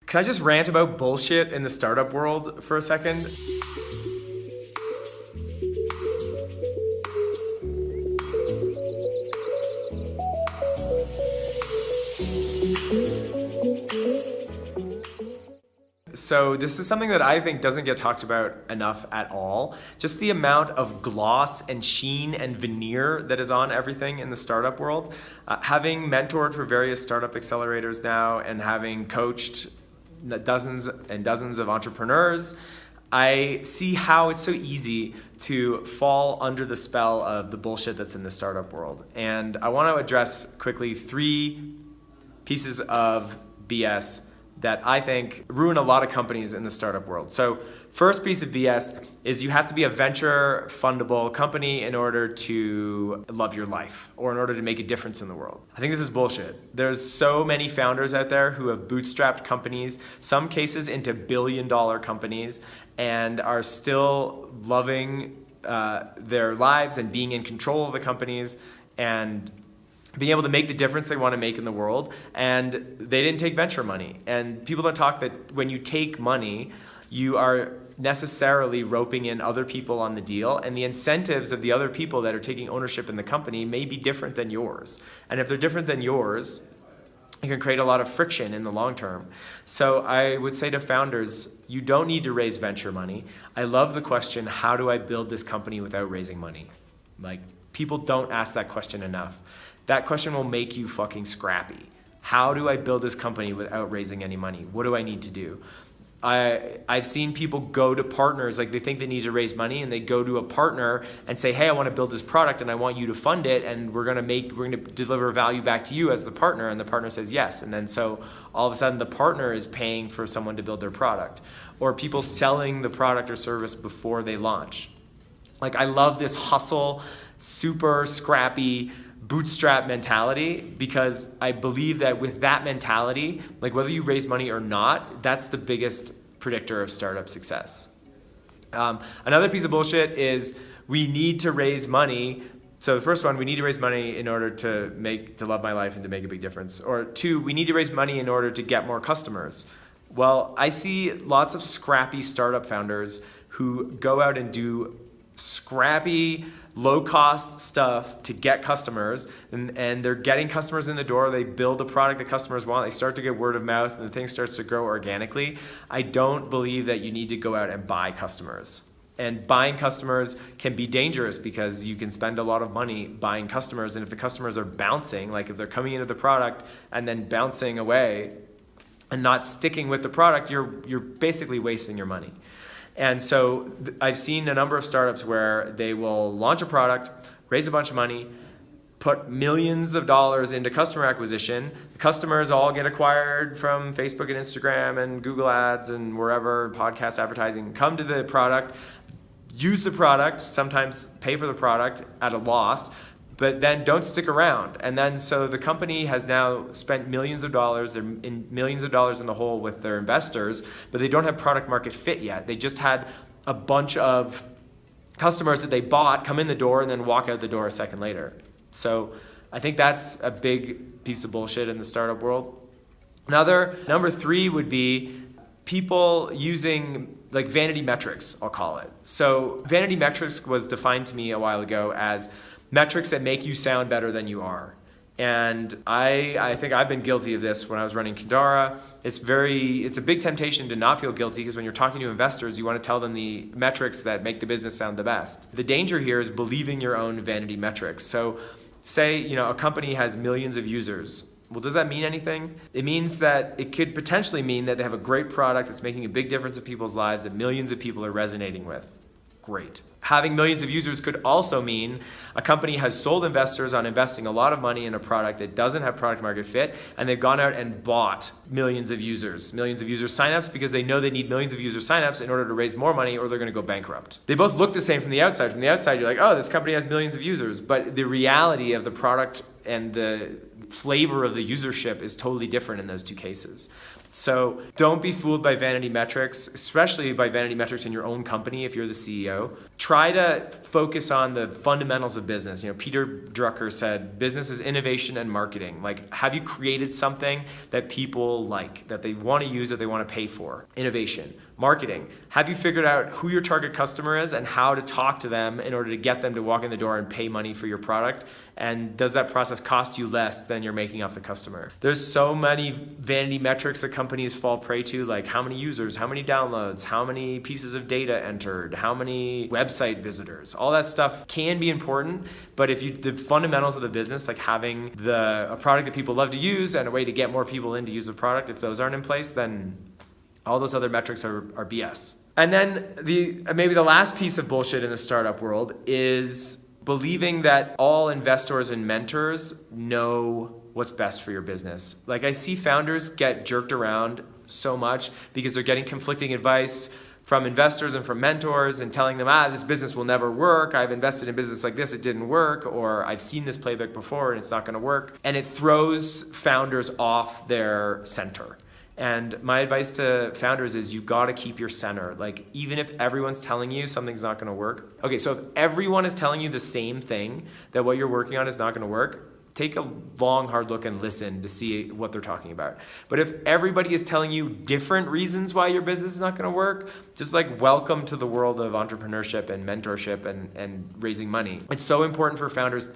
Can I just rant about bullshit in the startup world for a second? So this is something that I think doesn't get talked about enough at all. Just the amount of gloss and sheen and veneer that is on everything in the startup world. Having mentored for various startup accelerators now and having coached dozens and dozens of entrepreneurs, I see how it's so easy to fall under the spell of the bullshit that's in the startup world. And I want to address quickly 3 pieces of BS that I think ruin a lot of companies in the startup world. So first piece of BS is you have to be a venture fundable company in order to love your life or in order to make a difference in the world. I think this is bullshit. There's so many founders out there who have bootstrapped companies, some cases into billion-dollar companies, and are still loving their lives and being in control of the companies and being able to make the difference they want to make in the world, and they didn't take venture money. And people don't talk that when you take money, you are necessarily roping in other people on the deal, and the incentives of the other people that are taking ownership in the company may be different than yours. And if they're different than yours, it can create a lot of friction in the long term. So I would say to founders, you don't need to raise venture money. I love the question, how do I build this company without raising money? Like, people don't ask that question enough. That question will make you fucking scrappy. How do I build this company without raising any money? What do I need to do? I've seen people go to partners, like they think they need to raise money, and they go to a partner and say, hey, I want to build this product and I want you to fund it, and we're gonna deliver value back to you as the partner, and the partner says yes. And then so all of a sudden the partner is paying for someone to build their product. Or people selling the product or service before they launch. Like, I love this hustle, super scrappy, bootstrap mentality, because I believe that with that mentality, like whether you raise money or not, that's the biggest predictor of startup success. Another piece of bullshit is we need to raise money. So the first one, we need to raise money in order to love my life and to make a big difference. Or 2, we need to raise money in order to get more customers. Well, I see lots of scrappy startup founders who go out and do scrappy, low-cost stuff to get customers, and they're getting customers in the door. They build a product that customers want. They start to get word of mouth, and the thing starts to grow organically. I don't believe that you need to go out and buy customers. And buying customers can be dangerous because you can spend a lot of money buying customers, and if the customers are bouncing, like if they're coming into the product and then bouncing away and not sticking with the product, you're basically wasting your money. And so I've seen a number of startups where they will launch a product, raise a bunch of money, put millions of dollars into customer acquisition. The customers all get acquired from Facebook and Instagram and Google Ads and wherever, podcast advertising, come to the product, use the product, sometimes pay for the product at a loss, but then don't stick around. And then so the company has now spent millions of dollars, they're in millions of dollars in the hole with their investors, but they don't have product market fit yet. They just had a bunch of customers that they bought come in the door and then walk out the door a second later. So I think that's a big piece of bullshit in the startup world. Number 3 would be people using like vanity metrics, I'll call it. So vanity metrics was defined to me a while ago as metrics that make you sound better than you are. And I think I've been guilty of this when I was running Kindara. It's a big temptation to not feel guilty, because when you're talking to investors, you want to tell them the metrics that make the business sound the best. The danger here is believing your own vanity metrics. So say, a company has millions of users. Well, does that mean anything? It means that it could potentially mean that they have a great product that's making a big difference in people's lives that millions of people are resonating with. Great. Having millions of users could also mean a company has sold investors on investing a lot of money in a product that doesn't have product market fit, and they've gone out and bought millions of user signups because they know they need millions of user signups in order to raise more money, or they're going to go bankrupt. They both look the same from the outside. From the outside, you're like, oh, this company has millions of users, but the reality of the product and the flavor of the usership is totally different in those 2 cases. So don't be fooled by vanity metrics, especially by vanity metrics in your own company if you're the CEO. Try to focus on the fundamentals of business. Peter Drucker said, business is innovation and marketing. Like, have you created something that people like, that they want to use, that they want to pay for? Innovation. Marketing. Have you figured out who your target customer is and how to talk to them in order to get them to walk in the door and pay money for your product? And does that process cost you less than you're making off the customer? There's so many vanity metrics that companies fall prey to, like how many users, how many downloads, how many pieces of data entered, how many website visitors. All that stuff can be important, but if the fundamentals of the business, like having a product that people love to use and a way to get more people in to use the product, if those aren't in place, then all those other metrics are BS. And then maybe the last piece of bullshit in the startup world is believing that all investors and mentors know what's best for your business. Like, I see founders get jerked around so much because they're getting conflicting advice from investors and from mentors and telling them, this business will never work. I've invested in business like this, it didn't work. Or I've seen this playbook before and it's not gonna work. And it throws founders off their center. And my advice to founders is you gotta keep your center. Like, even if everyone's telling you something's not gonna work. Okay, so if everyone is telling you the same thing, that what you're working on is not gonna work, take a long, hard look and listen to see what they're talking about. But if everybody is telling you different reasons why your business is not gonna work, just like welcome to the world of entrepreneurship and mentorship and raising money. It's so important for founders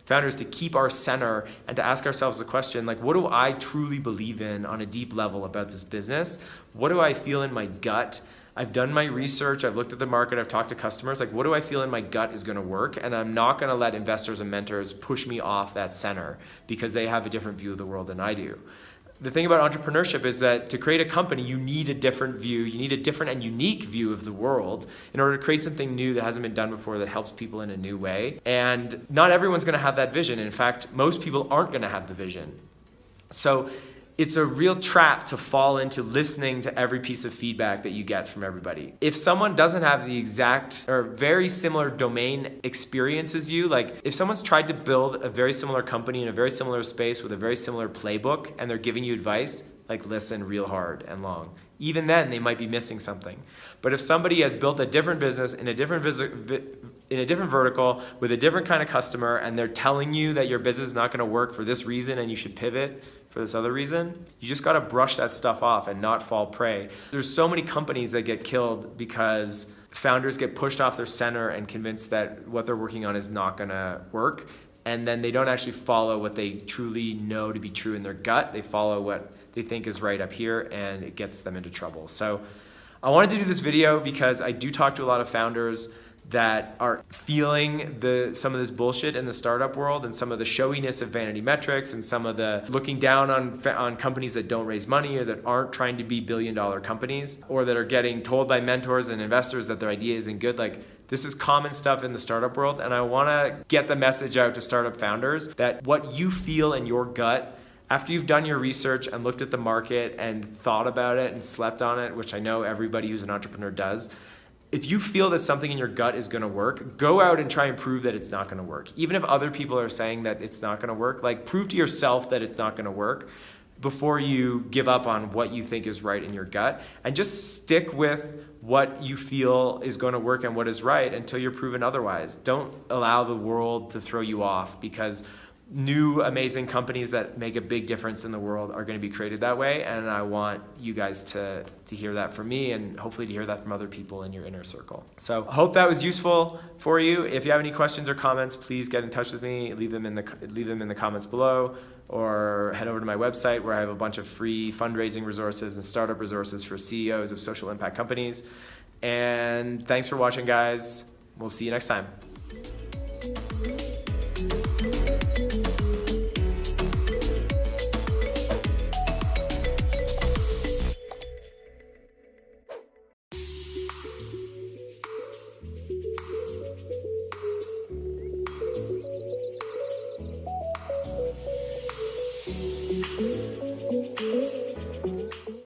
to keep our center and to ask ourselves the question, like, what do I truly believe in on a deep level about this business? What do I feel in my gut? I've done my research, I've looked at the market, I've talked to customers, like, what do I feel in my gut is gonna work? And I'm not gonna let investors and mentors push me off that center because they have a different view of the world than I do. The thing about entrepreneurship is that to create a company, you need a different view, you need a different and unique view of the world in order to create something new that hasn't been done before that helps people in a new way. And not everyone's gonna have that vision. In fact, most people aren't gonna have the vision. So it's a real trap to fall into listening to every piece of feedback that you get from everybody. If someone doesn't have the exact or very similar domain experience as you, like if someone's tried to build a very similar company in a very similar space with a very similar playbook and they're giving you advice, like listen real hard and long. Even then, they might be missing something. But if somebody has built a different business in a different vertical with a different kind of customer and they're telling you that your business is not gonna work for this reason and you should pivot for this other reason, you just gotta brush that stuff off and not fall prey. There's so many companies that get killed because founders get pushed off their center and convinced that what they're working on is not gonna work. And then they don't actually follow what they truly know to be true in their gut. They follow what they think is right up here and it gets them into trouble. So I wanted to do this video because I do talk to a lot of founders that are feeling some of this bullshit in the startup world and some of the showiness of vanity metrics and some of the looking down on companies that don't raise money or that aren't trying to be billion-dollar companies or that are getting told by mentors and investors that their idea isn't good. Like, this is common stuff in the startup world, and I want to get the message out to startup founders that what you feel in your gut after you've done your research and looked at the market and thought about it and slept on it, which I know everybody who's an entrepreneur does, if you feel that something in your gut is gonna work, go out and try and prove that it's not gonna work. Even if other people are saying that it's not gonna work, like prove to yourself that it's not gonna work before you give up on what you think is right in your gut, and just stick with what you feel is gonna work and what is right until you're proven otherwise. Don't allow the world to throw you off because new amazing companies that make a big difference in the world are going to be created that way, and I want you guys to hear that from me and hopefully to hear that from other people in your inner circle. So I hope that was useful for you. If you have any questions or comments, please get in touch with me. Leave them in the comments below, or head over to my website where I have a bunch of free fundraising resources and startup resources for CEOs of social impact companies. And thanks for watching, guys. We'll see you next time.